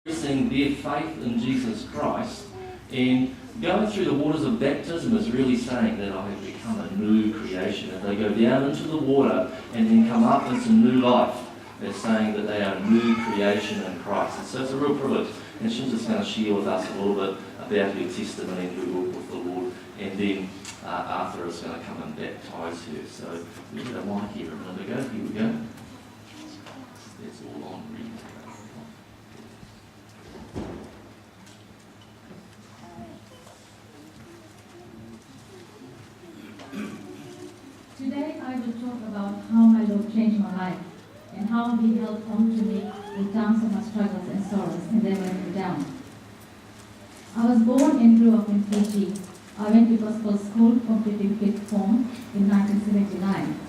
expressing their faith in Jesus Christ, and going through the waters of baptism is really saying that I have become a new creation. If they go down into the water and then come up into new life, they're saying that they are a new creation in Christ. And so it's a real privilege. And she's just going to share with us a little bit about her testimony and her walk with the Lord. And then Arthur is going to come and baptise her. So we had a mic here a minute ago. Here we go. That's all on reading. Today I will talk about how my Lord changed my life and how He held on to me in times of my struggles and sorrows and never let me down. I was born and grew up in Fiji. I went to gospel school, completing fifth form in 1979.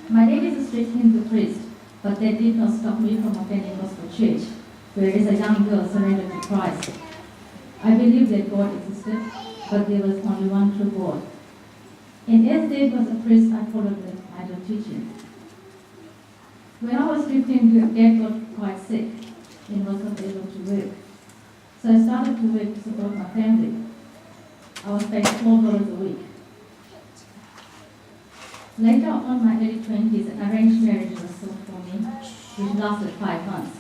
My dad is a strict Hindu priest, but that did not stop me from attending gospel church, where as a young girl surrendered to Christ. I believed that God existed, but there was only one true God. And as Dad was a priest, I followed the idol teaching. When I was 15, Dad got quite sick and was not able to work. So I started to work to support my family. I was paid $4 a week. Later on, my early 20s, an arranged marriage was sought for me, which lasted 5 months.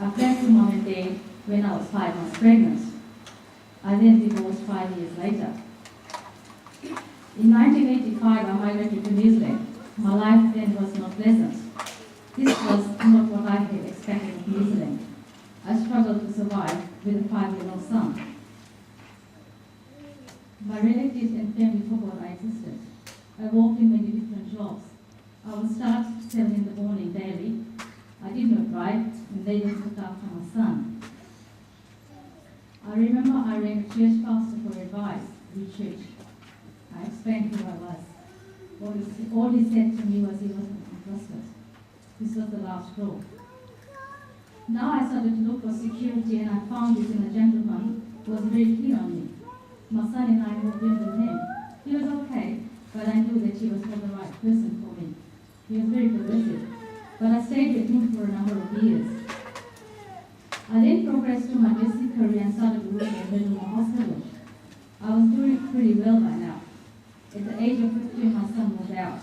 I fled to Mom and Dad when I was 5 months pregnant. I then divorced 5 years later. In 1985, I migrated to New Zealand. My life then was not pleasant. This was not what I had expected of New Zealand. I struggled to survive with a 5-year-old son. My relatives and family forgot I existed. I worked in many different jobs. I would start 7 in the morning daily. I did not drive, and they just looked after my son. I remember I rang a church pastor for advice with church. I explained who I was. All he said to me was he wasn't interested. This was the last straw. Now I started to look for security, and I found this in a gentleman who was very keen on me. My son and I moved in with him. He was okay, but I knew that he was not the right person for me. He was very progressive, but I stayed with him for a number of years. I then progressed to my nursing career and started working at Middlemore Hospital. I was doing pretty well by now. At the age of 15, my son moved out.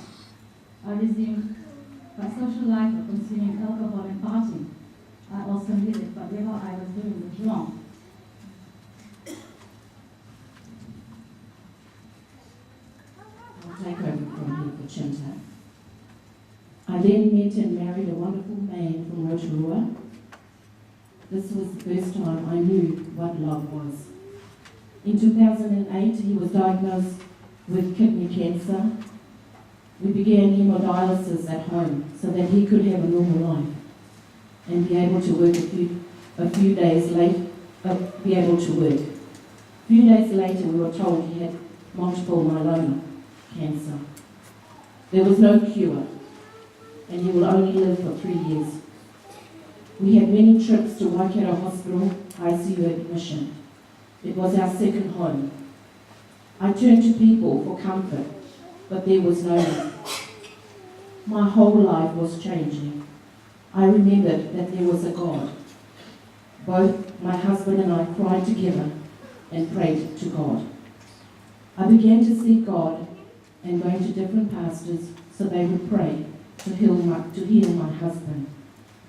I resumed my social life of consuming alcohol and partying. I also knew that whatever I was doing was wrong. I'll take over from here for Chinta. I then met and married a wonderful man from Rotorua. This was the first time I knew what love was. In 2008, he was diagnosed with kidney cancer. We began hemodialysis at home so that he could have a normal life and be able to work a few days later. Be able to work. A few days later, we were told he had multiple myeloma cancer. There was no cure, and he will only live for 3 years. We had many trips to Waikato Hospital, ICU admission. It was our second home. I turned to people for comfort, but there was no one. My whole life was changing. I remembered that there was a God. Both my husband and I cried together and prayed to God. I began to seek God and going to different pastors so they would pray to heal my husband.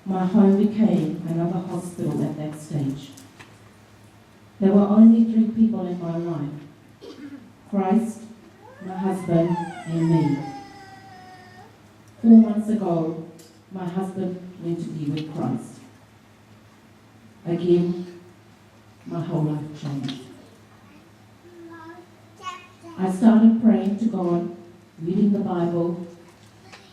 My home became another hospital at that stage. There were only 3 people in my life: Christ, my husband, and me. 4 months ago, my husband went to be with Christ. Again, my whole life changed. I started praying to God, reading the Bible.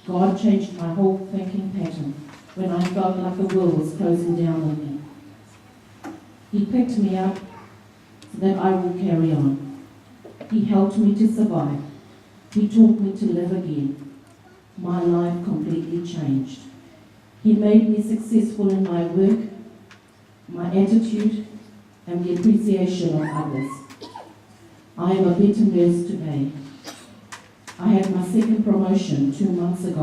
God changed my whole thinking pattern when I felt like the world was closing down on me. He picked me up so that I will carry on. He helped me to survive. He taught me to live again. My life completely changed. He made me successful in my work, my attitude, and the appreciation of others. I am a better nurse today. I had my second promotion 2 months ago.